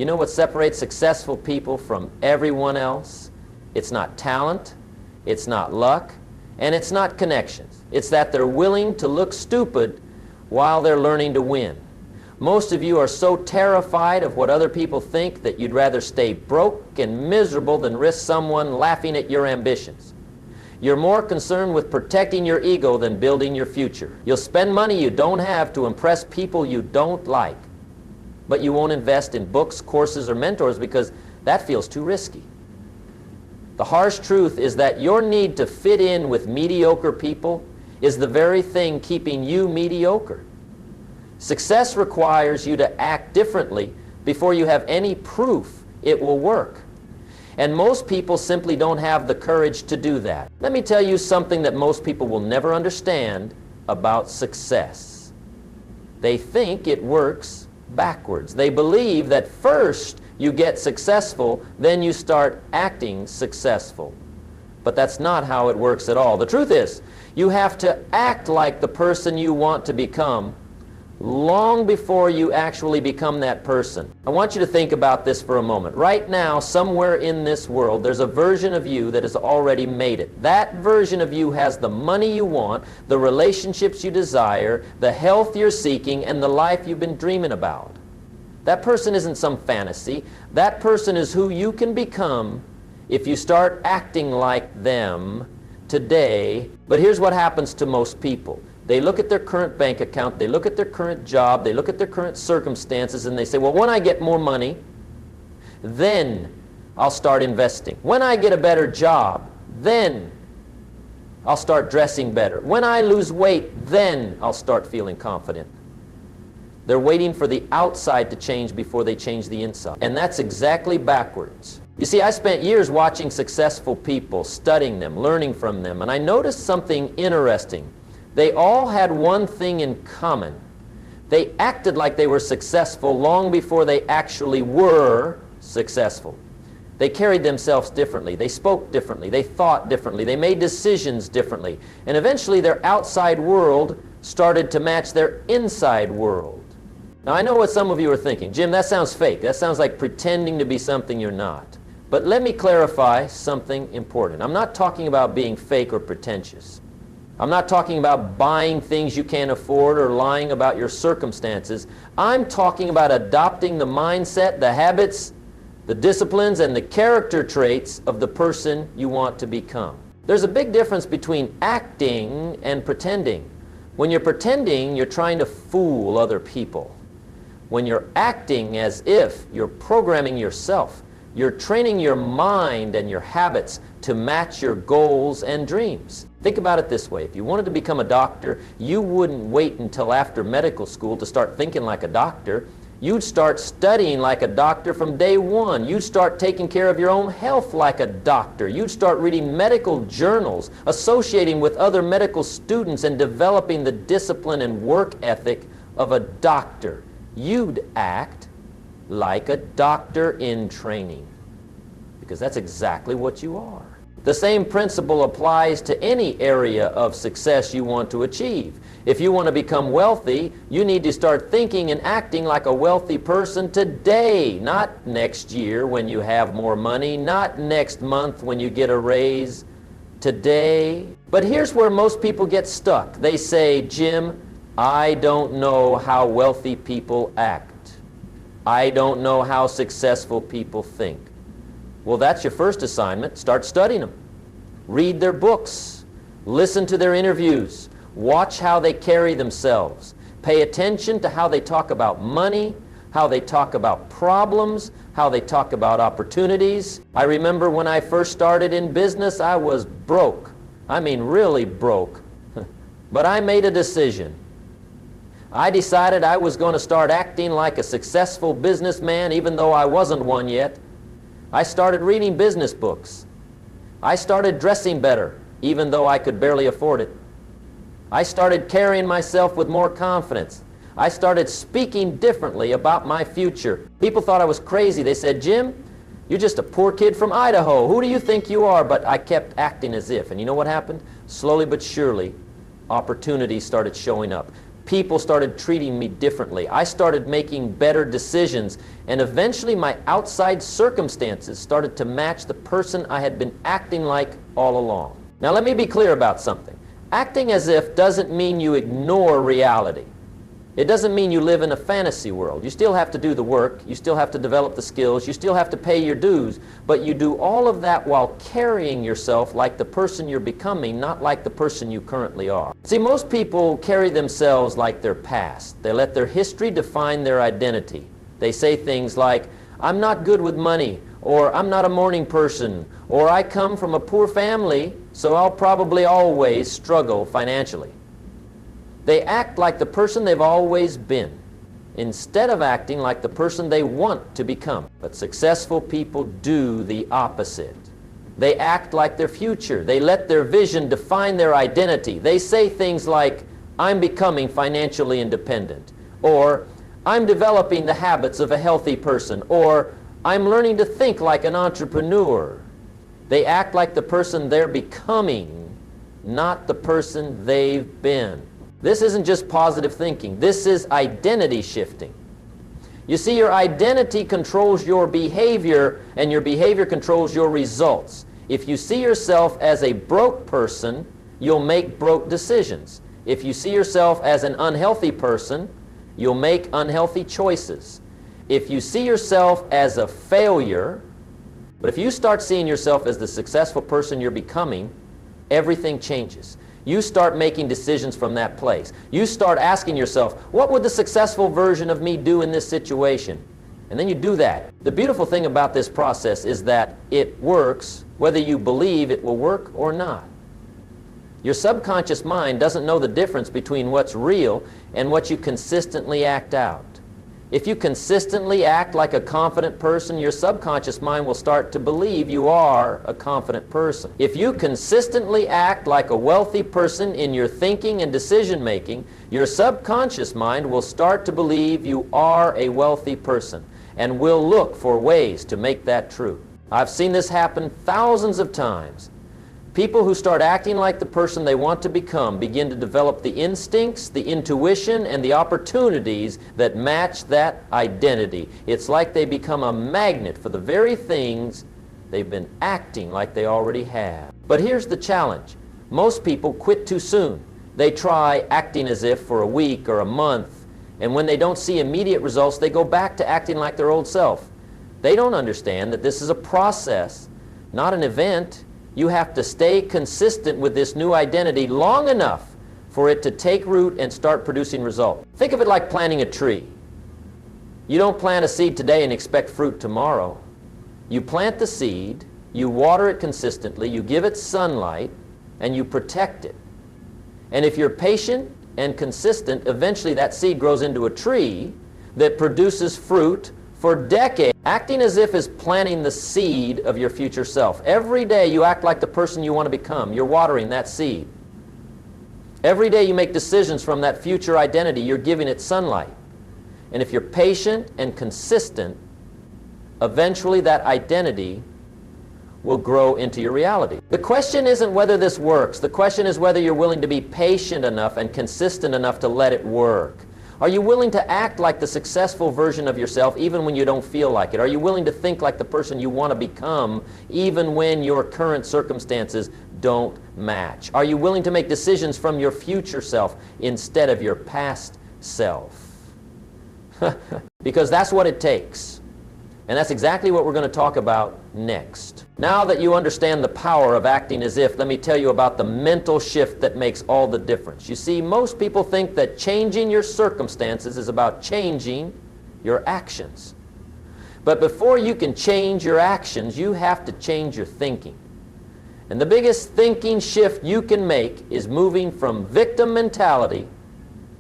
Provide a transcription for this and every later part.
You know what separates successful people from everyone else? It's not talent, it's not luck, and it's not connections. It's that they're willing to look stupid while they're learning to win. Most of you are so terrified of what other people think that you'd rather stay broke and miserable than risk someone laughing at your ambitions. You're more concerned with protecting your ego than building your future. You'll spend money you don't have to impress people you don't like, but you won't invest in books, courses, or mentors because that feels too risky. The harsh truth is that your need to fit in with mediocre people is the very thing keeping you mediocre. Success requires you to act differently before you have any proof it will work. And most people simply don't have the courage to do that. Let me tell you something that most people will never understand about success. They think it works backwards. They believe that first you get successful, then you start acting successful. But that's not how it works at all. The truth is, you have to act like the person you want to become long before you actually become that person. I want you to think about this for a moment. Right now, somewhere in this world, there's a version of you that has already made it. That version of you has the money you want, the relationships you desire, the health you're seeking, and the life you've been dreaming about. That person isn't some fantasy. That person is who you can become if you start acting like them today. But here's what happens to most people. They look at their current bank account, they look at their current job, they look at their current circumstances, and they say, well, when I get more money, then I'll start investing. When I get a better job, then I'll start dressing better. When I lose weight, then I'll start feeling confident. They're waiting for the outside to change before they change the inside. And that's exactly backwards. You see, I spent years watching successful people, studying them, learning from them, and I noticed something interesting. They all had one thing in common. They acted like they were successful long before they actually were successful. They carried themselves differently. They spoke differently. They thought differently. They made decisions differently. And eventually their outside world started to match their inside world. Now I know what some of you are thinking. Jim, that sounds fake. That sounds like pretending to be something you're not. But let me clarify something important. I'm not talking about being fake or pretentious. I'm not talking about buying things you can't afford or lying about your circumstances. I'm talking about adopting the mindset, the habits, the disciplines, and the character traits of the person you want to become. There's a big difference between acting and pretending. When you're pretending, you're trying to fool other people. When you're acting as if you're programming yourself, you're training your mind and your habits to match your goals and dreams. Think about it this way. If you wanted to become a doctor, you wouldn't wait until after medical school to start thinking like a doctor. You'd start studying like a doctor from day one. You'd start taking care of your own health like a doctor. You'd start reading medical journals, associating with other medical students, and developing the discipline and work ethic of a doctor. You'd act like a doctor in training, because that's exactly what you are. The same principle applies to any area of success you want to achieve. If you want to become wealthy, you need to start thinking and acting like a wealthy person today, not next year when you have more money, not next month when you get a raise. Today. But here's where most people get stuck. They say, Jim, I don't know how wealthy people act. I don't know how successful people think. Well, that's your first assignment. Start studying them. Read their books. Listen to their interviews. Watch how they carry themselves. Pay attention to how they talk about money, how they talk about problems, how they talk about opportunities. I remember when I first started in business, I was broke. I mean, really broke. But I made a decision. I decided I was going to start acting like a successful businessman even though I wasn't one yet. I started reading business books. I started dressing better even though I could barely afford it. I started carrying myself with more confidence. I started speaking differently about my future. People thought I was crazy. They said, Jim, you're just a poor kid from Idaho. Who do you think you are? But I kept acting as if. And you know what happened? Slowly but surely, opportunities started showing up. People started treating me differently. I started making better decisions, and eventually my outside circumstances started to match the person I had been acting like all along. Now let me be clear about something. Acting as if doesn't mean you ignore reality. It doesn't mean you live in a fantasy world. You still have to do the work, you still have to develop the skills, you still have to pay your dues, but you do all of that while carrying yourself like the person you're becoming, not like the person you currently are. See, most people carry themselves like their past. They let their history define their identity. They say things like, I'm not good with money, or I'm not a morning person, or I come from a poor family, so I'll probably always struggle financially. They act like the person they've always been, instead of acting like the person they want to become. But successful people do the opposite. They act like their future. They let their vision define their identity. They say things like, I'm becoming financially independent, or I'm developing the habits of a healthy person, or I'm learning to think like an entrepreneur. They act like the person they're becoming, not the person they've been. This isn't just positive thinking. This is identity shifting. You see, your identity controls your behavior, and your behavior controls your results. If you see yourself as a broke person, you'll make broke decisions. If you see yourself as an unhealthy person, you'll make unhealthy choices. If you see yourself as a failure, but if you start seeing yourself as the successful person you're becoming, everything changes. You start making decisions from that place. You start asking yourself, what would the successful version of me do in this situation? And then you do that. The beautiful thing about this process is that it works whether you believe it will work or not. Your subconscious mind doesn't know the difference between what's real and what you consistently act out. If you consistently act like a confident person, your subconscious mind will start to believe you are a confident person. If you consistently act like a wealthy person in your thinking and decision making, your subconscious mind will start to believe you are a wealthy person and will look for ways to make that true. I've seen this happen thousands of times. People who start acting like the person they want to become begin to develop the instincts, the intuition, and the opportunities that match that identity. It's like they become a magnet for the very things they've been acting like they already have. But here's the challenge. Most people quit too soon. They try acting as if for a week or a month, and when they don't see immediate results, they go back to acting like their old self. They don't understand that this is a process, not an event. You have to stay consistent with this new identity long enough for it to take root and start producing results. Think of it like planting a tree. You don't plant a seed today and expect fruit tomorrow. You plant the seed, you water it consistently, you give it sunlight, and you protect it. And if you're patient and consistent, eventually that seed grows into a tree that produces fruit for decades. Acting as if is planting the seed of your future self. Every day you act like the person you want to become. You're watering that seed. Every day you make decisions from that future identity. You're giving it sunlight. And if you're patient and consistent, eventually that identity will grow into your reality. The question isn't whether this works. The question is whether you're willing to be patient enough and consistent enough to let it work. Are you willing to act like the successful version of yourself even when you don't feel like it? Are you willing to think like the person you want to become even when your current circumstances don't match? Are you willing to make decisions from your future self instead of your past self? Because that's what it takes. And that's exactly what we're going to talk about next. Now that you understand the power of acting as if, let me tell you about the mental shift that makes all the difference. You see, most people think that changing your circumstances is about changing your actions. But before you can change your actions, you have to change your thinking. And the biggest thinking shift you can make is moving from victim mentality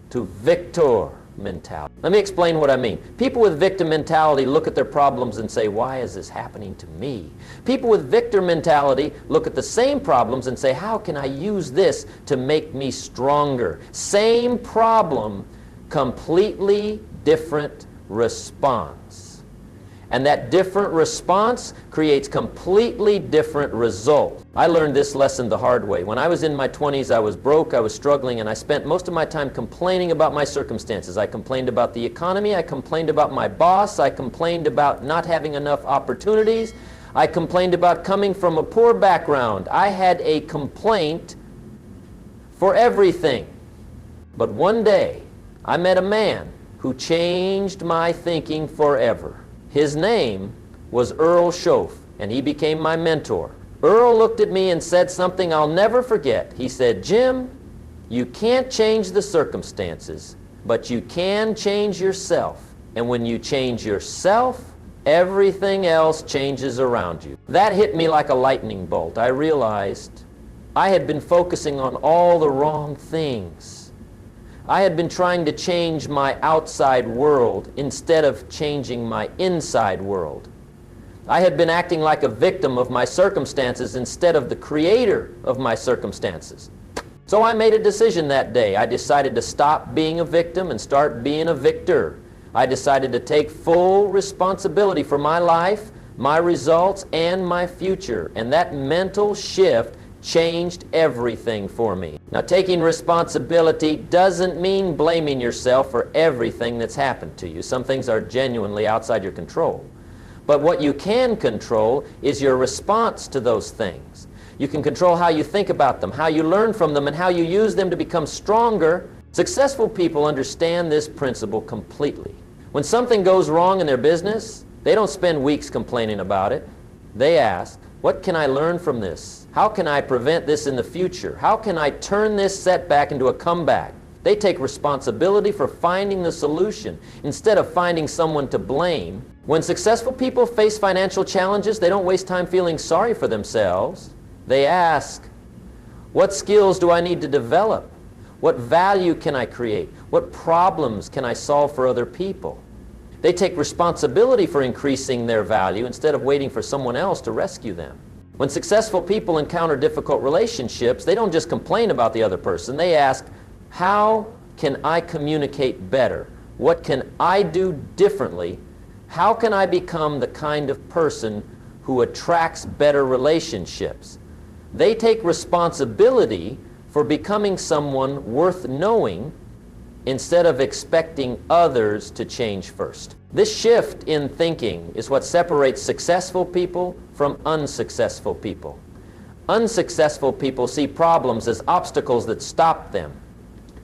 to victor mentality. Let me explain what I mean. People with victim mentality look at their problems and say, why is this happening to me? People with victor mentality look at the same problems and say, how can I use this to make me stronger? Same problem, completely different response. And that different response creates completely different results. I learned this lesson the hard way. When I was in my 20s, I was broke, I was struggling, and I spent most of my time complaining about my circumstances. I complained about the economy, I complained about my boss, I complained about not having enough opportunities, I complained about coming from a poor background. I had a complaint for everything. But one day, I met a man who changed my thinking forever. His name was Earl Schoaf, and he became my mentor. Earl looked at me and said something I'll never forget. He said, "Jim, you can't change the circumstances, but you can change yourself. And when you change yourself, everything else changes around you." That hit me like a lightning bolt. I realized I had been focusing on all the wrong things. I had been trying to change my outside world instead of changing my inside world. I had been acting like a victim of my circumstances instead of the creator of my circumstances. So I made a decision that day. I decided to stop being a victim and start being a victor. I decided to take full responsibility for my life, my results, and my future. And that mental shift changed everything for me. Now, taking responsibility doesn't mean blaming yourself for everything that's happened to you. Some things are genuinely outside your control. But what you can control is your response to those things. You can control how you think about them, how you learn from them, and how you use them to become stronger. Successful people understand this principle completely. When something goes wrong in their business, they don't spend weeks complaining about it. They ask, "What can I learn from this? How can I prevent this in the future? How can I turn this setback into a comeback?" They take responsibility for finding the solution instead of finding someone to blame. When successful people face financial challenges, they don't waste time feeling sorry for themselves. They ask, "What skills do I need to develop? What value can I create? What problems can I solve for other people?" They take responsibility for increasing their value instead of waiting for someone else to rescue them. When successful people encounter difficult relationships, they don't just complain about the other person. They ask, "How can I communicate better? What can I do differently? How can I become the kind of person who attracts better relationships?" They take responsibility for becoming someone worth knowing instead of expecting others to change first. This shift in thinking is what separates successful people from unsuccessful people. Unsuccessful people see problems as obstacles that stop them.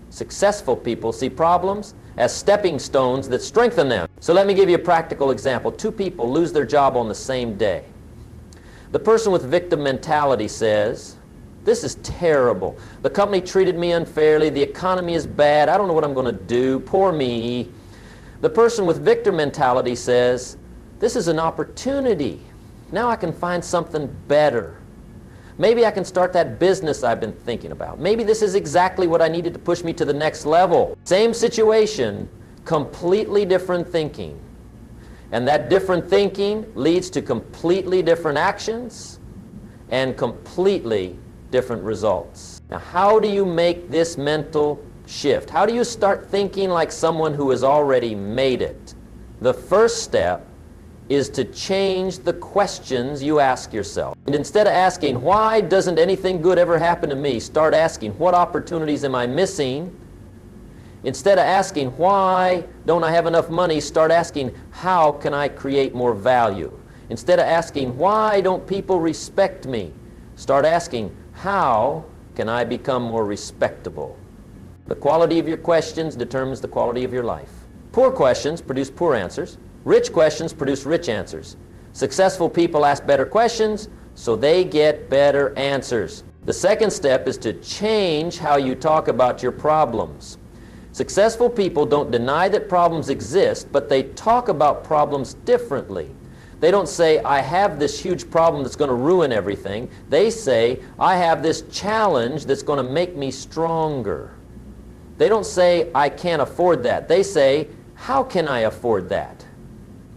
Successful people see problems as stepping stones that strengthen them. So let me give you a practical example. Two people lose their job on the same day. The person with victim mentality says, "This is terrible. The company treated me unfairly. The economy is bad. I don't know what I'm going to do. Poor me." The person with victim mentality says, "This is an opportunity. Now I can find something better. Maybe I can start that business I've been thinking about. Maybe this is exactly what I needed to push me to the next level." Same situation, completely different thinking. And that different thinking leads to completely different actions and completely different results. Now, how do you make this mental shift? How do you start thinking like someone who has already made it? The first step is to change the questions you ask yourself. And instead of asking, "Why doesn't anything good ever happen to me?" start asking, "What opportunities am I missing?" Instead of asking, "Why don't I have enough money?" start asking, "How can I create more value?" Instead of asking, "Why don't people respect me?" start asking, "How can I become more respectable?" The quality of your questions determines the quality of your life. Poor questions produce poor answers. Rich questions produce rich answers. Successful people ask better questions, so they get better answers. The second step is to change how you talk about your problems. Successful people don't deny that problems exist, but they talk about problems differently. They don't say, "I have this huge problem that's going to ruin everything." They say, "I have this challenge that's going to make me stronger." They don't say, "I can't afford that." They say, "How can I afford that?"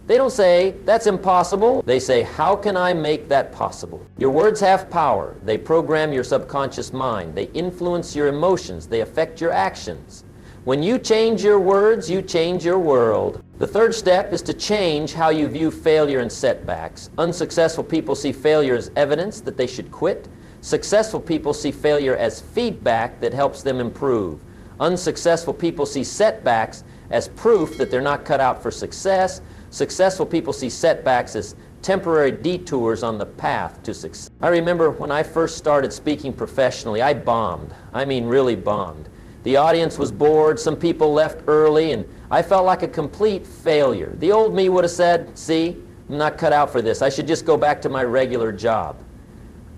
They don't say, "That's impossible." They say, "How can I make that possible?" Your words have power. They program your subconscious mind. They influence your emotions. They affect your actions. When you change your words, you change your world. The third step is to change how you view failure and setbacks. Unsuccessful people see failure as evidence that they should quit. Successful people see failure as feedback that helps them improve. Unsuccessful people see setbacks as proof that they're not cut out for success. Successful people see setbacks as temporary detours on the path to success. I remember when I first started speaking professionally, I bombed. I mean, really bombed. The audience was bored, some people left early, and I felt like a complete failure. The old me would have said, see, I'm not cut out for this. I should just go back to my regular job.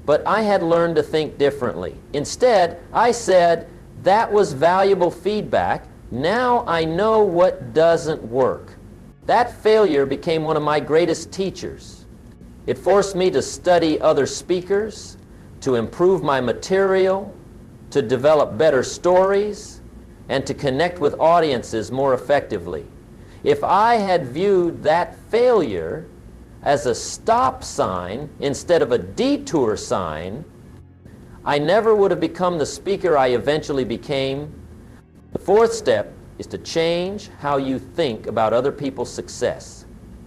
But I had learned to think differently. Instead, I said, that was valuable feedback. Now I know what doesn't work. That failure became one of my greatest teachers. It forced me to study other speakers, to improve my material, to develop better stories, and to connect with audiences more effectively. If I had viewed that failure as a stop sign instead of a detour sign, I never would have become the speaker I eventually became. The fourth step is to change how you think about other people's success.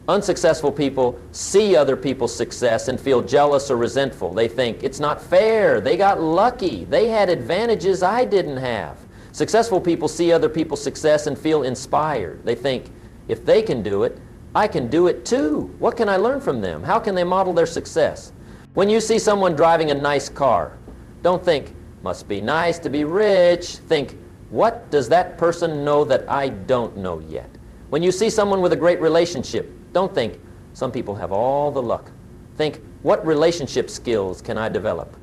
Unsuccessful people see other people's success and feel jealous or resentful. They think, it's not fair, they got lucky, they had advantages I didn't have. Successful people see other people's success and feel inspired. They think, if they can do it, I can do it too. What can I learn from them? How can they model their success? When you see someone driving a nice car, don't think, must be nice to be rich. Think, what does that person know that I don't know yet? When you see someone with a great relationship, don't think, some people have all the luck. Think, what relationship skills can I develop?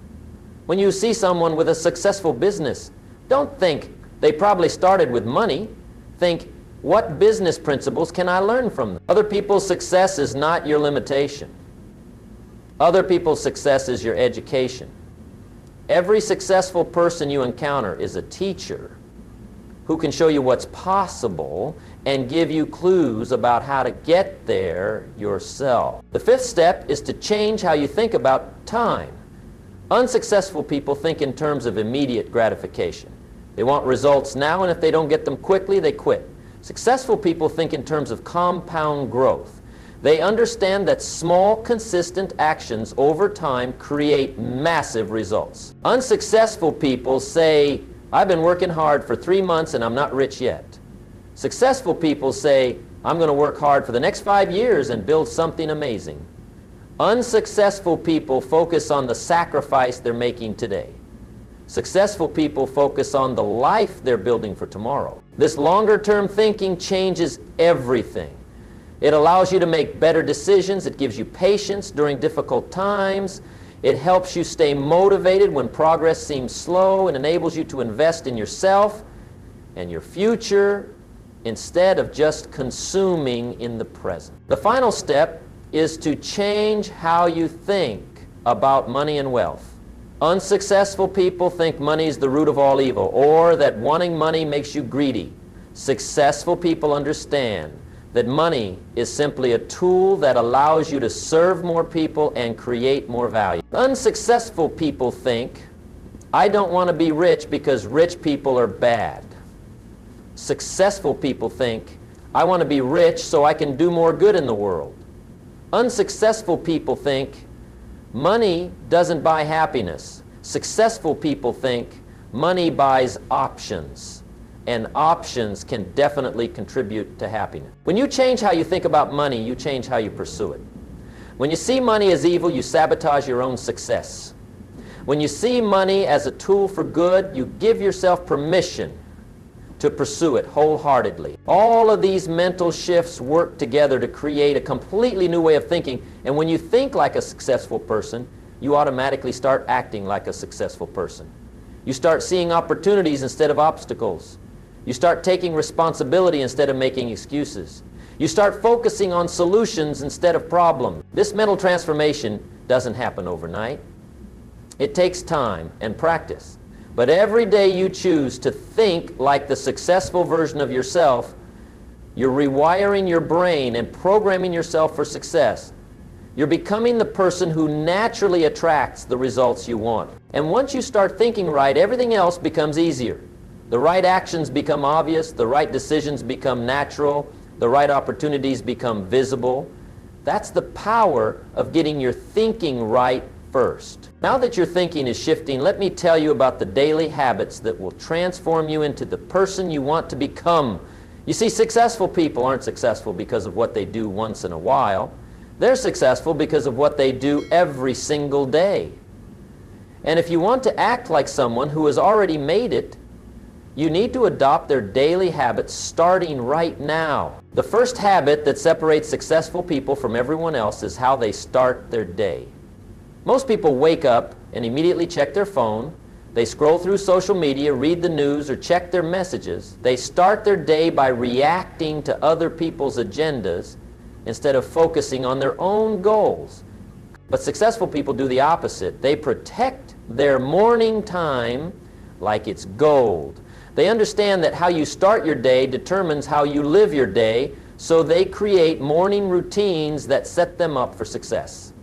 When you see someone with a successful business, don't think, they probably started with money. Think, what business principles can I learn from them? Other people's success is not your limitation. Other people's success is your education. Every successful person you encounter is a teacher who can show you what's possible and give you clues about how to get there yourself. The fifth step is to change how you think about time. Unsuccessful people think in terms of immediate gratification. They want results now, and if they don't get them quickly, they quit. Successful people think in terms of compound growth. They understand that small, consistent actions over time create massive results. Unsuccessful people say, I've been working hard for 3 months and I'm not rich yet. Successful people say, I'm going to work hard for the next 5 years and build something amazing. Unsuccessful people focus on the sacrifice they're making today. Successful people focus on the life they're building for tomorrow. This longer-term thinking changes everything. It allows you to make better decisions. It gives you patience during difficult times. It helps you stay motivated when progress seems slow and enables you to invest in yourself and your future instead of just consuming in the present. The final step is to change how you think about money and wealth. Unsuccessful people think money is the root of all evil, or that wanting money makes you greedy. Successful people understand that money is simply a tool that allows you to serve more people and create more value. Unsuccessful people think, I don't want to be rich because rich people are bad. Successful people think, I want to be rich so I can do more good in the world. Unsuccessful people think, money doesn't buy happiness. Successful people think, money buys options. And options can definitely contribute to happiness. When you change how you think about money, you change how you pursue it. When you see money as evil, you sabotage your own success. When you see money as a tool for good, you give yourself permission to pursue it wholeheartedly. All of these mental shifts work together to create a completely new way of thinking. And when you think like a successful person, you automatically start acting like a successful person. You start seeing opportunities instead of obstacles. You start taking responsibility instead of making excuses. You start focusing on solutions instead of problems. This mental transformation doesn't happen overnight. It takes time and practice. But every day you choose to think like the successful version of yourself, you're rewiring your brain and programming yourself for success. You're becoming the person who naturally attracts the results you want. And once you start thinking right, everything else becomes easier. The right actions become obvious, the right decisions become natural, the right opportunities become visible. That's the power of getting your thinking right first. Now that your thinking is shifting, let me tell you about the daily habits that will transform you into the person you want to become. You see, successful people aren't successful because of what they do once in a while. They're successful because of what they do every single day. And if you want to act like someone who has already made it, you need to adopt their daily habits starting right now. The first habit that separates successful people from everyone else is how they start their day. Most people wake up and immediately check their phone. They scroll through social media, read the news, or check their messages. They start their day by reacting to other people's agendas instead of focusing on their own goals. But successful people do the opposite. They protect their morning time like it's gold. They understand that how you start your day determines how you live your day, so they create morning routines that set them up for success.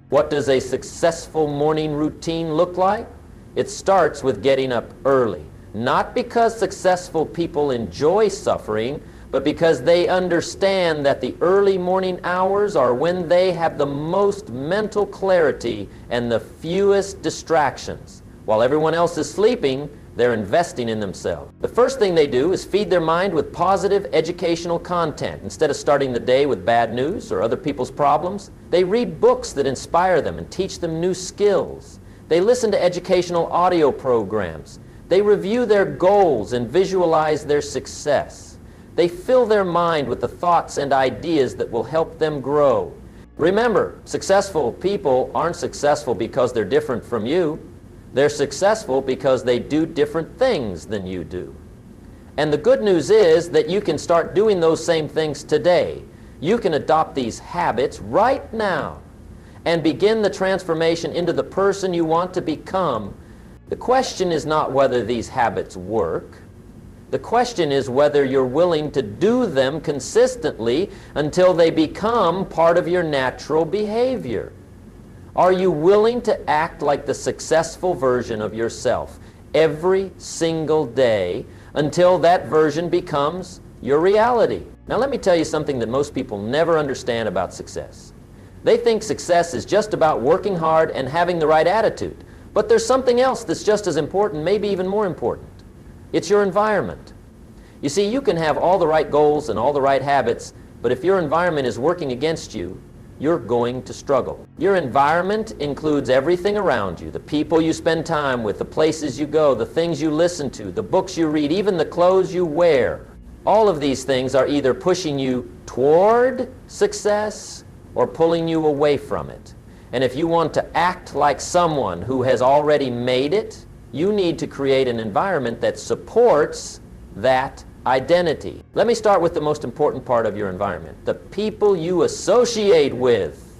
What does a successful morning routine look like? It starts with getting up early. Not because successful people enjoy suffering, but because they understand that the early morning hours are when they have the most mental clarity and the fewest distractions. While everyone else is sleeping, they're investing in themselves. The first thing they do is feed their mind with positive educational content. Instead of starting the day with bad news or other people's problems, they read books that inspire them and teach them new skills. They listen to educational audio programs. They review their goals and visualize their success. They fill their mind with the thoughts and ideas that will help them grow. Remember, successful people aren't successful because they're different from you. They're successful because they do different things than you do. And the good news is that you can start doing those same things today. You can adopt these habits right now and begin the transformation into the person you want to become. The question is not whether these habits work. The question is whether you're willing to do them consistently until they become part of your natural behavior. Are you willing to act like the successful version of yourself every single day until that version becomes your reality? Now let me tell you something that most people never understand about success. They think success is just about working hard and having the right attitude. But there's something else that's just as important, maybe even more important. It's your environment. You see, you can have all the right goals and all the right habits, but if your environment is working against you, you're going to struggle. Your environment includes everything around you, the people you spend time with, the places you go, the things you listen to, the books you read, even the clothes you wear. All of these things are either pushing you toward success or pulling you away from it. And if you want to act like someone who has already made it, you need to create an environment that supports that identity. Let me start with the most important part of your environment, the people you associate with.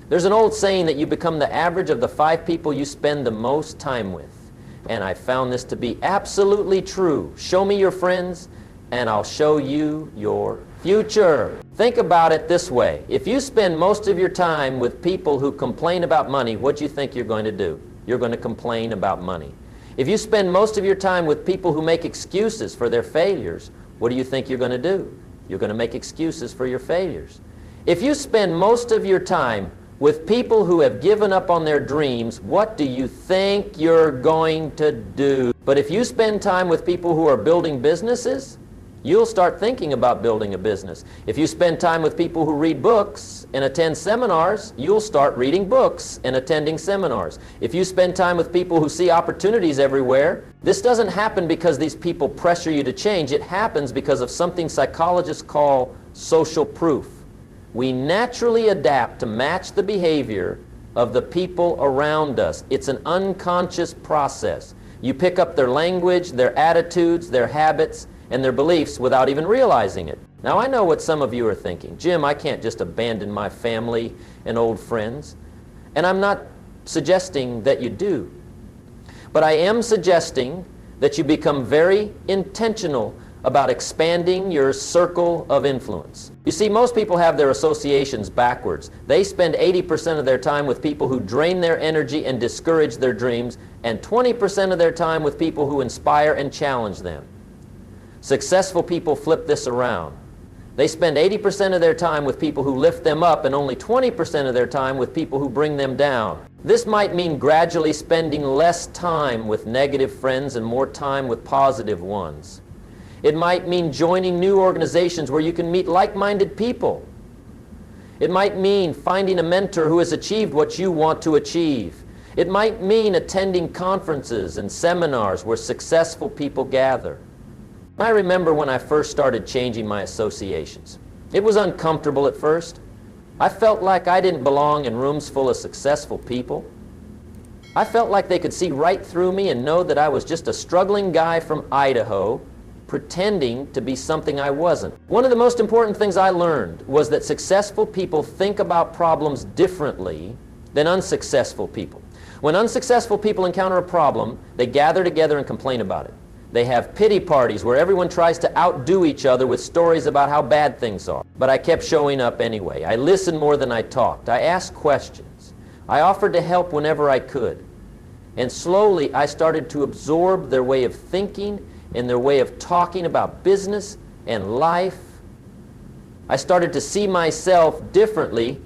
There's an old saying that you become the average of the 5 people you spend the most time with. And I found this to be absolutely true. Show me your friends, and I'll show you your future. Think about it this way. If you spend most of your time with people who complain about money, what do you think you're going to do? You're going to complain about money. If you spend most of your time with people who make excuses for their failures, what do you think you're going to do? You're going to make excuses for your failures. If you spend most of your time with people who have given up on their dreams, what do you think you're going to do? But if you spend time with people who are building businesses, you'll start thinking about building a business. If you spend time with people who read books and attend seminars, you'll start reading books and attending seminars. If you spend time with people who see opportunities everywhere, this doesn't happen because these people pressure you to change. It happens because of something psychologists call social proof. We naturally adapt to match the behavior of the people around us. It's an unconscious process. You pick up their language, their attitudes, their habits, and their beliefs without even realizing it. Now I know what some of you are thinking. Jim, I can't just abandon my family and old friends. And I'm not suggesting that you do. But I am suggesting that you become very intentional about expanding your circle of influence. You see, most people have their associations backwards. They spend 80% of their time with people who drain their energy and discourage their dreams, and 20% of their time with people who inspire and challenge them. Successful people flip this around. They spend 80% of their time with people who lift them up and only 20% of their time with people who bring them down. This might mean gradually spending less time with negative friends and more time with positive ones. It might mean joining new organizations where you can meet like-minded people. It might mean finding a mentor who has achieved what you want to achieve. It might mean attending conferences and seminars where successful people gather. I remember when I first started changing my associations. It was uncomfortable at first. I felt like I didn't belong in rooms full of successful people. I felt like they could see right through me and know that I was just a struggling guy from Idaho pretending to be something I wasn't. One of the most important things I learned was that successful people think about problems differently than unsuccessful people. When unsuccessful people encounter a problem, they gather together and complain about it. They have pity parties where everyone tries to outdo each other with stories about how bad things are. But I kept showing up anyway. I listened more than I talked. I asked questions. I offered to help whenever I could. And slowly I started to absorb their way of thinking and their way of talking about business and life. I started to see myself differently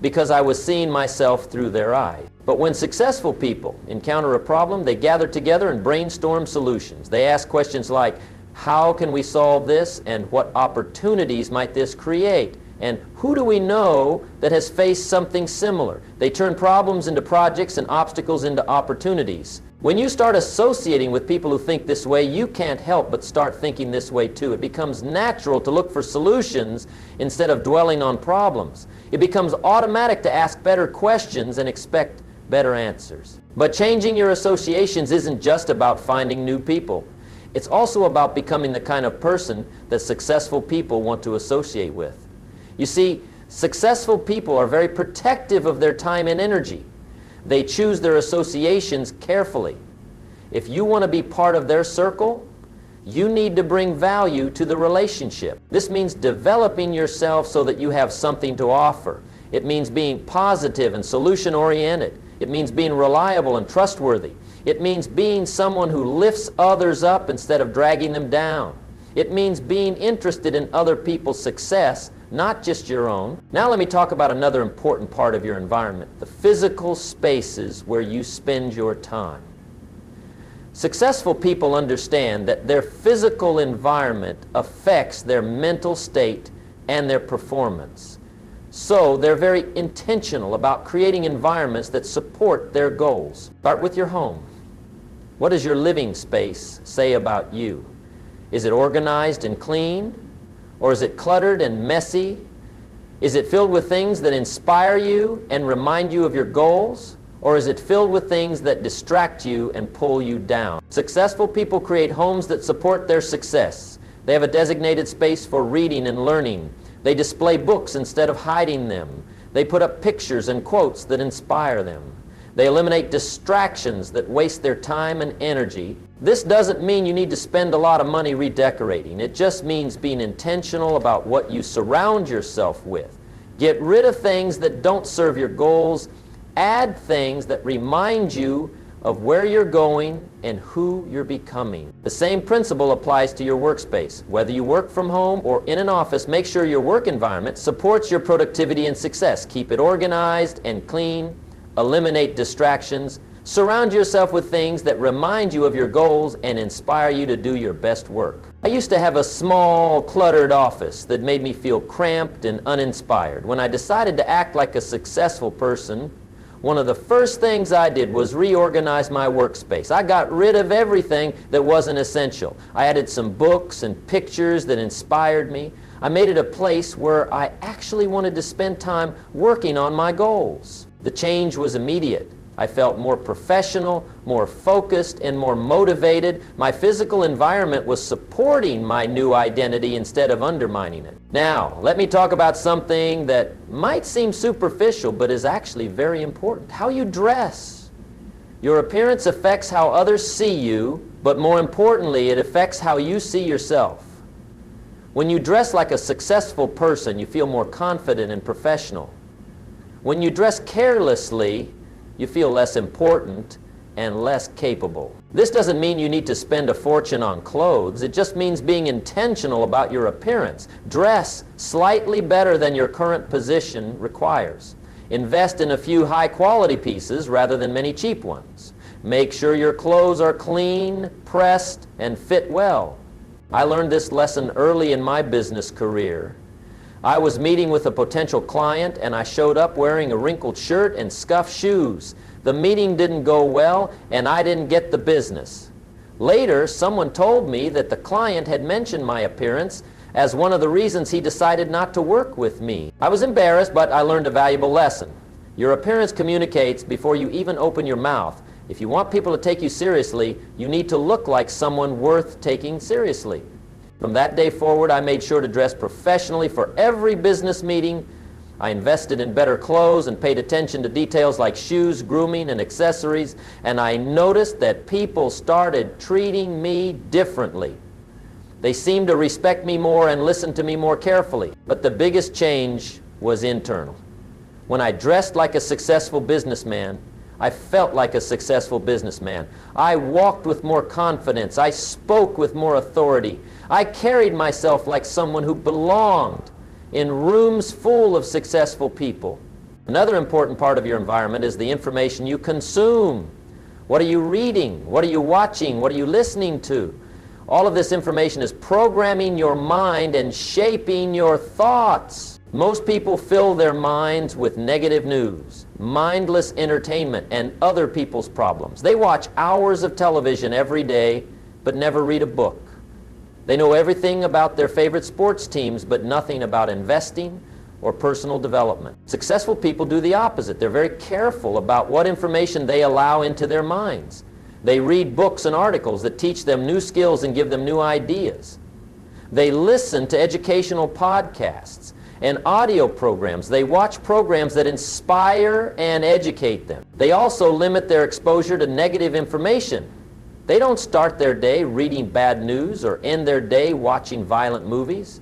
because I was seeing myself through their eyes. But when successful people encounter a problem, they gather together and brainstorm solutions. They ask questions like, how can we solve this, and what opportunities might this create? And who do we know that has faced something similar? They turn problems into projects and obstacles into opportunities. When you start associating with people who think this way, you can't help but start thinking this way too. It becomes natural to look for solutions instead of dwelling on problems. It becomes automatic to ask better questions and expect better answers. But changing your associations isn't just about finding new people. It's also about becoming the kind of person that successful people want to associate with. You see, successful people are very protective of their time and energy. They choose their associations carefully. If you want to be part of their circle, you need to bring value to the relationship. This means developing yourself so that you have something to offer. It means being positive and solution-oriented. It means being reliable and trustworthy. It means being someone who lifts others up instead of dragging them down. It means being interested in other people's success, not just your own. Now let me talk about another important part of your environment, the physical spaces where you spend your time. Successful people understand that their physical environment affects their mental state and their performance. So they're very intentional about creating environments that support their goals. Start with your home. What does your living space say about you? Is it organized and clean? Or is it cluttered and messy? Is it filled with things that inspire you and remind you of your goals? Or is it filled with things that distract you and pull you down? Successful people create homes that support their success. They have a designated space for reading and learning. They display books instead of hiding them. They put up pictures and quotes that inspire them. They eliminate distractions that waste their time and energy. This doesn't mean you need to spend a lot of money redecorating. It just means being intentional about what you surround yourself with. Get rid of things that don't serve your goals. Add things that remind you of where you're going and who you're becoming. The same principle applies to your workspace. Whether you work from home or in an office, make sure your work environment supports your productivity and success. Keep it organized and clean. Eliminate distractions. Surround yourself with things that remind you of your goals and inspire you to do your best work. I used to have a small, cluttered office that made me feel cramped and uninspired. When I decided to act like a successful person, one of the first things I did was reorganize my workspace. I got rid of everything that wasn't essential. I added some books and pictures that inspired me. I made it a place where I actually wanted to spend time working on my goals. The change was immediate. I felt more professional, more focused, and more motivated. My physical environment was supporting my new identity instead of undermining it. Now, let me talk about something that might seem superficial, but is actually very important. How you dress. Your appearance affects how others see you, but more importantly, it affects how you see yourself. When you dress like a successful person, you feel more confident and professional. When you dress carelessly, you feel less important and less capable. This doesn't mean you need to spend a fortune on clothes. It just means being intentional about your appearance. Dress slightly better than your current position requires. Invest in a few high-quality pieces rather than many cheap ones. Make sure your clothes are clean, pressed, and fit well. I learned this lesson early in my business career. I was meeting with a potential client and I showed up wearing a wrinkled shirt and scuffed shoes. The meeting didn't go well and I didn't get the business. Later, someone told me that the client had mentioned my appearance as one of the reasons he decided not to work with me. I was embarrassed, but I learned a valuable lesson. Your appearance communicates before you even open your mouth. If you want people to take you seriously, you need to look like someone worth taking seriously. From that day forward, I made sure to dress professionally for every business meeting. I invested in better clothes and paid attention to details like shoes, grooming, and accessories, and I noticed that people started treating me differently. They seemed to respect me more and listen to me more carefully. But the biggest change was internal. When I dressed like a successful businessman, I felt like a successful businessman. I walked with more confidence. I spoke with more authority. I carried myself like someone who belonged in rooms full of successful people. Another important part of your environment is the information you consume. What are you reading? What are you watching? What are you listening to? All of this information is programming your mind and shaping your thoughts. Most people fill their minds with negative news, mindless entertainment, and other people's problems. They watch hours of television every day, but never read a book. They know everything about their favorite sports teams, but nothing about investing or personal development. Successful people do the opposite. They're very careful about what information they allow into their minds. They read books and articles that teach them new skills and give them new ideas. They listen to educational podcasts and audio programs. They watch programs that inspire and educate them. They also limit their exposure to negative information. They don't start their day reading bad news or end their day watching violent movies.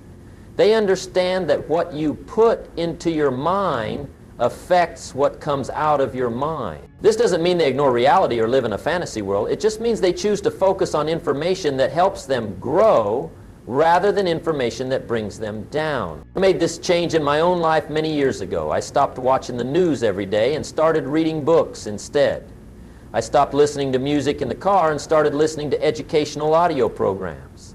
They understand that what you put into your mind affects what comes out of your mind. This doesn't mean they ignore reality or live in a fantasy world. It just means they choose to focus on information that helps them grow rather than information that brings them down. I made this change in my own life many years ago. I stopped watching the news every day and started reading books instead. I stopped listening to music in the car and started listening to educational audio programs.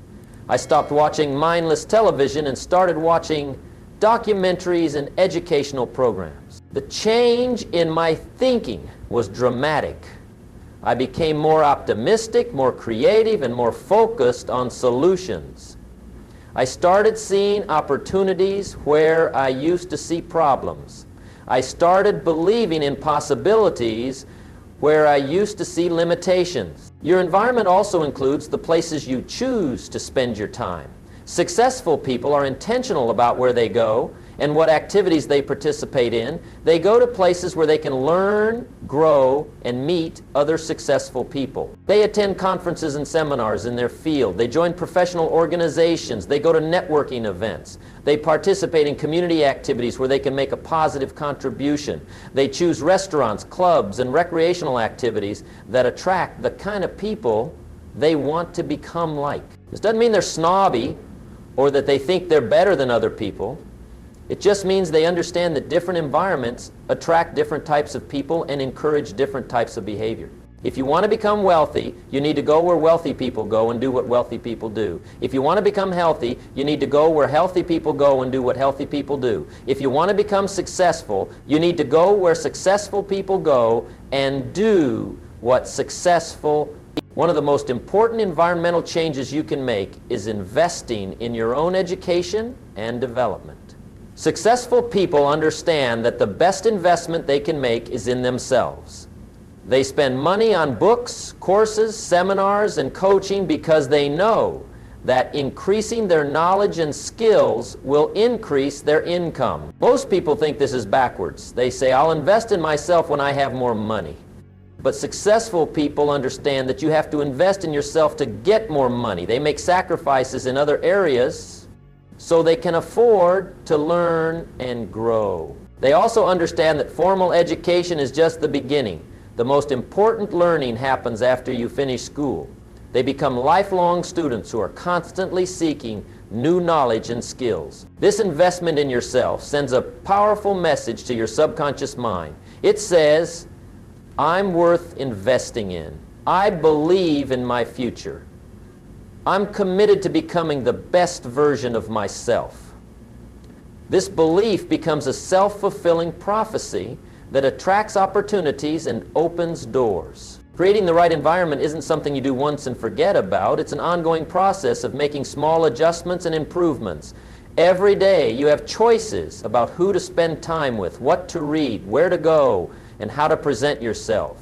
I stopped watching mindless television and started watching documentaries and educational programs. The change in my thinking was dramatic. I became more optimistic, more creative, and more focused on solutions. I started seeing opportunities where I used to see problems. I started believing in possibilities where I used to see limitations. Your environment also includes the places you choose to spend your time. Successful people are intentional about where they go and what activities they participate in. They go to places where they can learn, grow, and meet other successful people. They attend conferences and seminars in their field. They join professional organizations. They go to networking events. They participate in community activities where they can make a positive contribution. They choose restaurants, clubs, and recreational activities that attract the kind of people they want to become like. This doesn't mean they're snobby or that they think they're better than other people. It just means they understand that different environments attract different types of people and encourage different types of behavior. If you want to become wealthy, you need to go where wealthy people go and do what wealthy people do. If you want to become healthy, you need to go where healthy people go and do what healthy people do. If you want to become successful, you need to go where successful people go and do what successful people do. One of the most important environmental changes you can make is investing in your own education and development. Successful people understand that the best investment they can make is in themselves. They spend money on books, courses, seminars, and coaching because they know that increasing their knowledge and skills will increase their income. Most people think this is backwards. They say, I'll invest in myself when I have more money. But successful people understand that you have to invest in yourself to get more money. They make sacrifices in other areas so they can afford to learn and grow. They also understand that formal education is just the beginning. The most important learning happens after you finish school. They become lifelong students who are constantly seeking new knowledge and skills. This investment in yourself sends a powerful message to your subconscious mind. It says, I'm worth investing in. I believe in my future. I'm committed to becoming the best version of myself. This belief becomes a self-fulfilling prophecy that attracts opportunities and opens doors. Creating the right environment isn't something you do once and forget about. It's an ongoing process of making small adjustments and improvements. Every day you have choices about who to spend time with, what to read, where to go, and how to present yourself.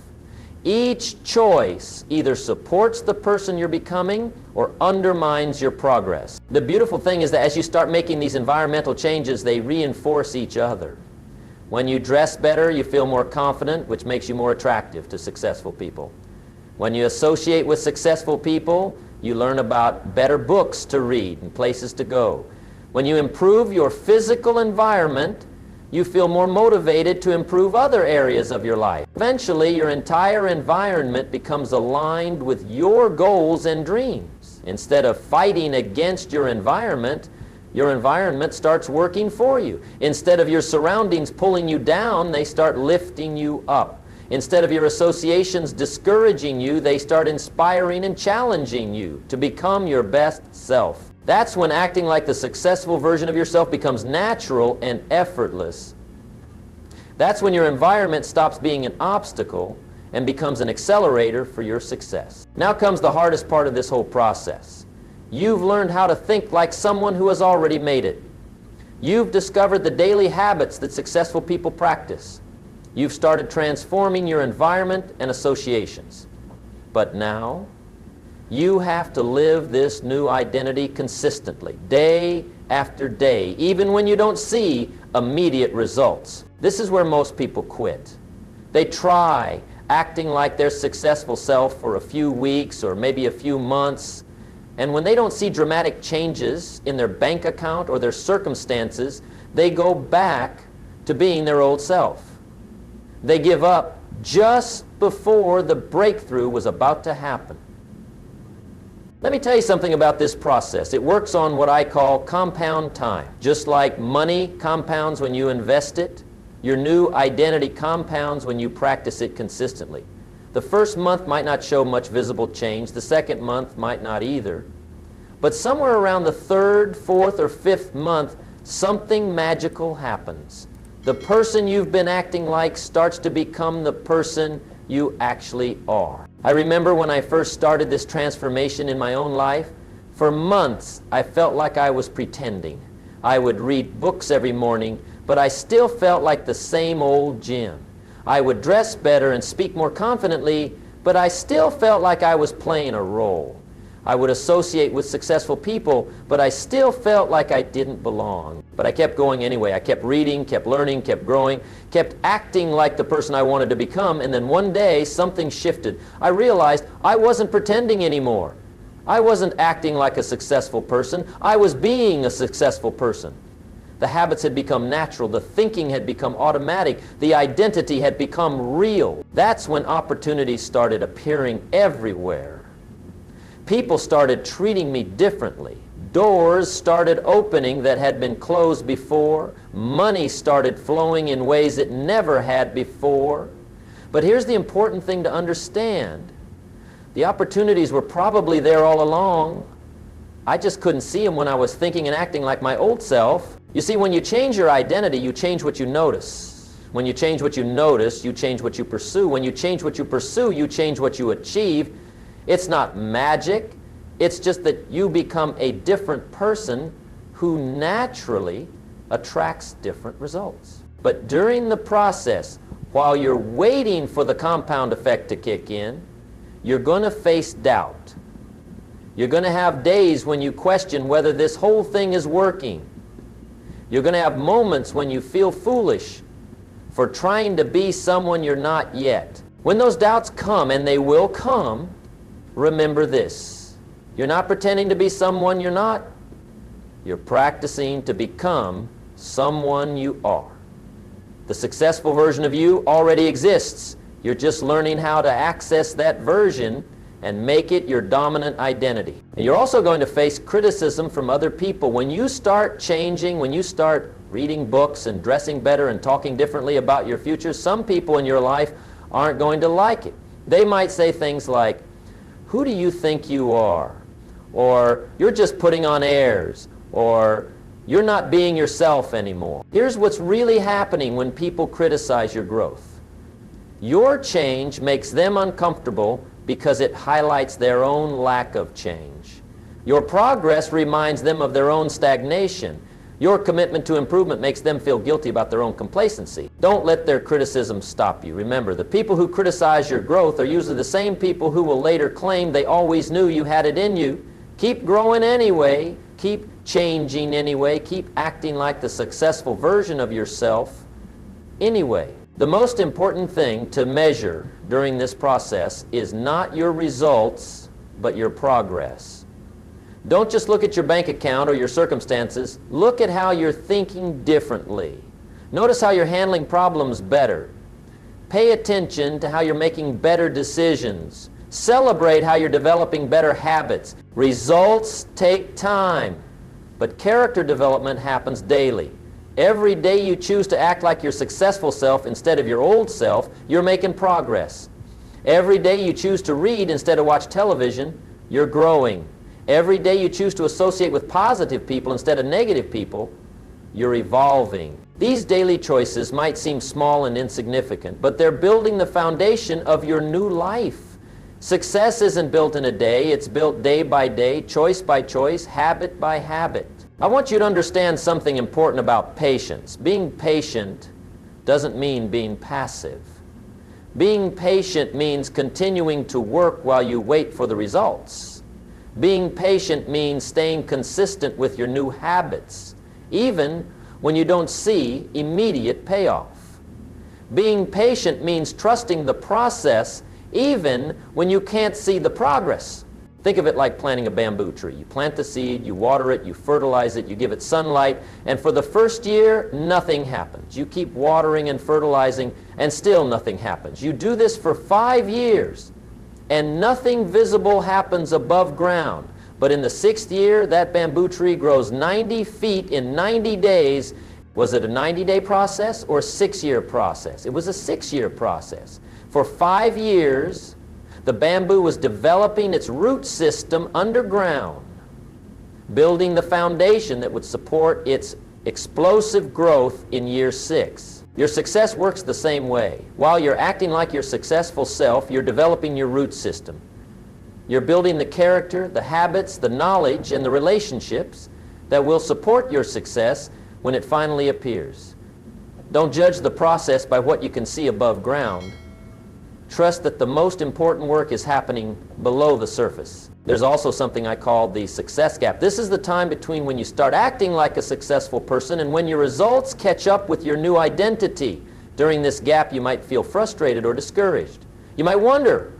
Each choice either supports the person you're becoming or undermines your progress. The beautiful thing is that as you start making these environmental changes, they reinforce each other. When you dress better, you feel more confident, which makes you more attractive to successful people. When you associate with successful people, you learn about better books to read and places to go. When you improve your physical environment, you feel more motivated to improve other areas of your life. Eventually, your entire environment becomes aligned with your goals and dreams. Instead of fighting against your environment starts working for you. Instead of your surroundings pulling you down, they start lifting you up. Instead of your associations discouraging you, they start inspiring and challenging you to become your best self. That's when acting like the successful version of yourself becomes natural and effortless. That's when your environment stops being an obstacle and becomes an accelerator for your success. Now comes the hardest part of this whole process. You've learned how to think like someone who has already made it. You've discovered the daily habits that successful people practice. You've started transforming your environment and associations. But now, you have to live this new identity consistently, day after day, even when you don't see immediate results. This is where most people quit. They try acting like their successful self for a few weeks or maybe a few months, and when they don't see dramatic changes in their bank account or their circumstances, they go back to being their old self. They give up just before the breakthrough was about to happen. Let me tell you something about this process. It works on what I call compound time. Just like money compounds when you invest it, your new identity compounds when you practice it consistently. The first month might not show much visible change. The second month might not either. But somewhere around the third, fourth, or fifth month, something magical happens. The person you've been acting like starts to become the person you actually are. I remember when I first started this transformation in my own life, for months I felt like I was pretending. I would read books every morning, but I still felt like the same old Jim. I would dress better and speak more confidently, but I still felt like I was playing a role. I would associate with successful people, but I still felt like I didn't belong. But I kept going anyway. I kept reading, kept learning, kept growing, kept acting like the person I wanted to become, and then one day something shifted. I realized I wasn't pretending anymore. I wasn't acting like a successful person. I was being a successful person. The habits had become natural. The thinking had become automatic. The identity had become real. That's when opportunities started appearing everywhere. People started treating me differently. Doors started opening that had been closed before. Money started flowing in ways it never had before. But here's the important thing to understand. The opportunities were probably there all along. I just couldn't see them when I was thinking and acting like my old self. You see, when you change your identity, you change what you notice. When you change what you notice, you change what you pursue. When you change what you pursue, you change what you achieve. It's not magic. It's just that you become a different person who naturally attracts different results. But during the process, while you're waiting for the compound effect to kick in, you're going to face doubt. You're going to have days when you question whether this whole thing is working. You're going to have moments when you feel foolish for trying to be someone you're not yet. When those doubts come, and they will come, remember this. You're not pretending to be someone you're not. You're practicing to become someone you are. The successful version of you already exists. You're just learning how to access that version and make it your dominant identity. And you're also going to face criticism from other people. When you start changing, when you start reading books and dressing better and talking differently about your future, some people in your life aren't going to like it. They might say things like, "Who do you think you are?" Or, "You're just putting on airs," or, "You're not being yourself anymore." Here's what's really happening when people criticize your growth. Your change makes them uncomfortable because it highlights their own lack of change. Your progress reminds them of their own stagnation. Your commitment to improvement makes them feel guilty about their own complacency. Don't let their criticism stop you. Remember, the people who criticize your growth are usually the same people who will later claim they always knew you had it in you. Keep growing anyway. Keep changing anyway. Keep acting like the successful version of yourself anyway. The most important thing to measure during this process is not your results, but your progress. Don't just look at your bank account or your circumstances. Look at how you're thinking differently. Notice how you're handling problems better. Pay attention to how you're making better decisions. Celebrate how you're developing better habits. Results take time, but character development happens daily. Every day you choose to act like your successful self instead of your old self, you're making progress. Every day you choose to read instead of watch television, you're growing. Every day you choose to associate with positive people instead of negative people, you're evolving. These daily choices might seem small and insignificant, but they're building the foundation of your new life. Success isn't built in a day, it's built day by day, choice by choice, habit by habit. I want you to understand something important about patience. Being patient doesn't mean being passive. Being patient means continuing to work while you wait for the results. Being patient means staying consistent with your new habits, even when you don't see immediate payoff. Being patient means trusting the process even when you can't see the progress. Think of it like planting a bamboo tree. You plant the seed, you water it, you fertilize it, you give it sunlight, and for the first year, nothing happens. You keep watering and fertilizing, and still nothing happens. You do this for 5 years, and nothing visible happens above ground. But in the 6th year, that bamboo tree grows 90 feet in 90 days. Was it a 90-day process or a 6-year process? It was a 6-year process. For 5 years, the bamboo was developing its root system underground, building the foundation that would support its explosive growth in year 6. Your success works the same way. While you're acting like your successful self, you're developing your root system. You're building the character, the habits, the knowledge, and the relationships that will support your success when it finally appears. Don't judge the process by what you can see above ground. Trust that the most important work is happening below the surface. There's also something I call the success gap. This is the time between when you start acting like a successful person and when your results catch up with your new identity. During this gap, you might feel frustrated or discouraged. You might wonder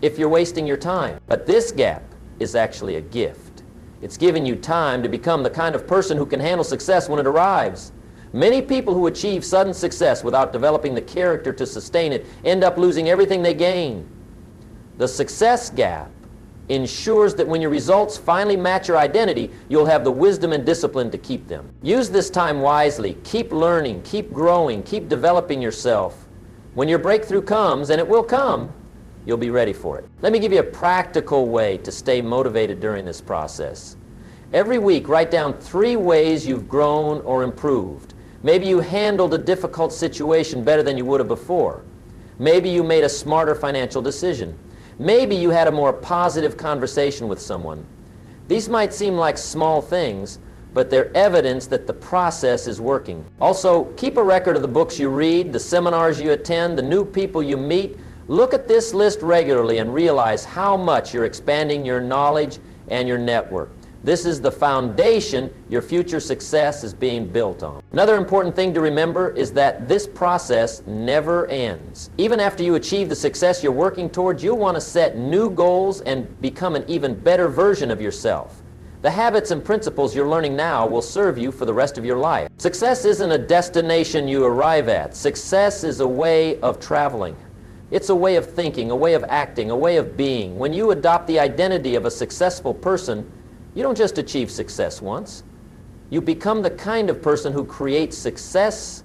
if you're wasting your time. But this gap is actually a gift. It's giving you time to become the kind of person who can handle success when it arrives. Many people who achieve sudden success without developing the character to sustain it end up losing everything they gain. The success gap ensures that when your results finally match your identity, you'll have the wisdom and discipline to keep them. Use this time wisely. Keep learning, keep growing, keep developing yourself. When your breakthrough comes, and it will come, you'll be ready for it. Let me give you a practical way to stay motivated during this process. Every week, write down 3 ways you've grown or improved. Maybe you handled a difficult situation better than you would have before. Maybe you made a smarter financial decision. Maybe you had a more positive conversation with someone. These might seem like small things, but they're evidence that the process is working. Also, keep a record of the books you read, the seminars you attend, the new people you meet. Look at this list regularly and realize how much you're expanding your knowledge and your network. This is the foundation your future success is being built on. Another important thing to remember is that this process never ends. Even after you achieve the success you're working towards, you'll want to set new goals and become an even better version of yourself. The habits and principles you're learning now will serve you for the rest of your life. Success isn't a destination you arrive at. Success is a way of traveling. It's a way of thinking, a way of acting, a way of being. When you adopt the identity of a successful person, you don't just achieve success once. You become the kind of person who creates success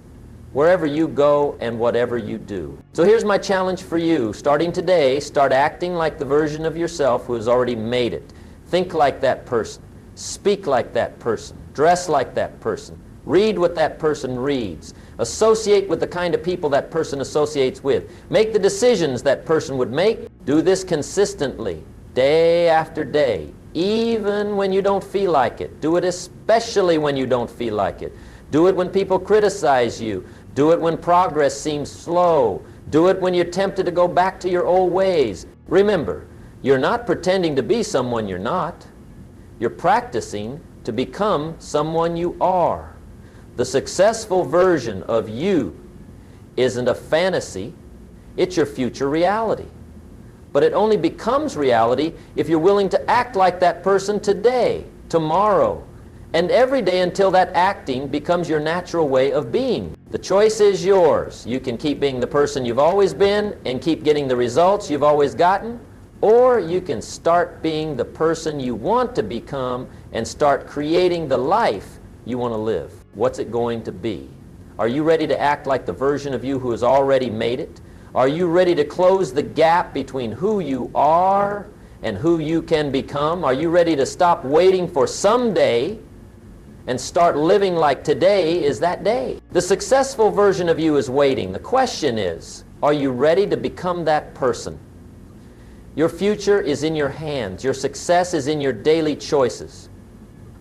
wherever you go and whatever you do. So here's my challenge for you. Starting today, start acting like the version of yourself who has already made it. Think like that person. Speak like that person. Dress like that person. Read what that person reads. Associate with the kind of people that person associates with. Make the decisions that person would make. Do this consistently, day after day, even when you don't feel like it. Do it especially when you don't feel like it. Do it when people criticize you. Do it when progress seems slow. Do it when you're tempted to go back to your old ways. Remember, you're not pretending to be someone you're not. You're practicing to become someone you are. The successful version of you isn't a fantasy, it's your future reality. But it only becomes reality if you're willing to act like that person today, tomorrow, and every day until that acting becomes your natural way of being. The choice is yours. You can keep being the person you've always been and keep getting the results you've always gotten, or you can start being the person you want to become and start creating the life you want to live. What's it going to be? Are you ready to act like the version of you who has already made it? Are you ready to close the gap between who you are and who you can become? Are you ready to stop waiting for someday and start living like today is that day? The successful version of you is waiting. The question is, are you ready to become that person? Your future is in your hands. Your success is in your daily choices.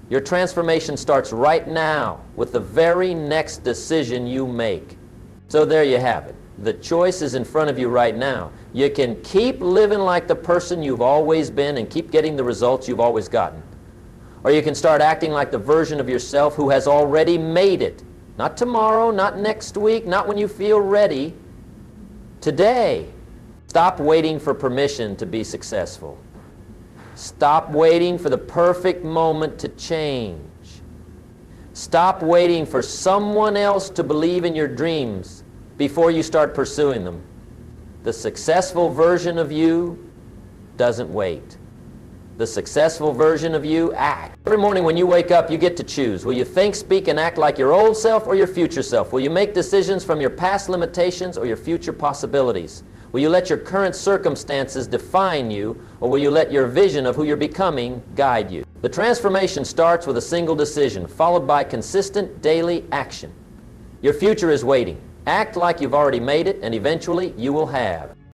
Your transformation starts right now with the very next decision you make. So there you have it. The choice is in front of you right now. You can keep living like the person you've always been and keep getting the results you've always gotten. Or you can start acting like the version of yourself who has already made it. Not tomorrow, not next week, not when you feel ready. Today. Stop waiting for permission to be successful. Stop waiting for the perfect moment to change. Stop waiting for someone else to believe in your dreams before you start pursuing them. The successful version of you doesn't wait. The successful version of you acts. Every morning when you wake up, you get to choose. Will you think, speak, and act like your old self or your future self? Will you make decisions from your past limitations or your future possibilities? Will you let your current circumstances define you, or will you let your vision of who you're becoming guide you? The transformation starts with a single decision, followed by consistent daily action. Your future is waiting. Act like you've already made it, and eventually you will have.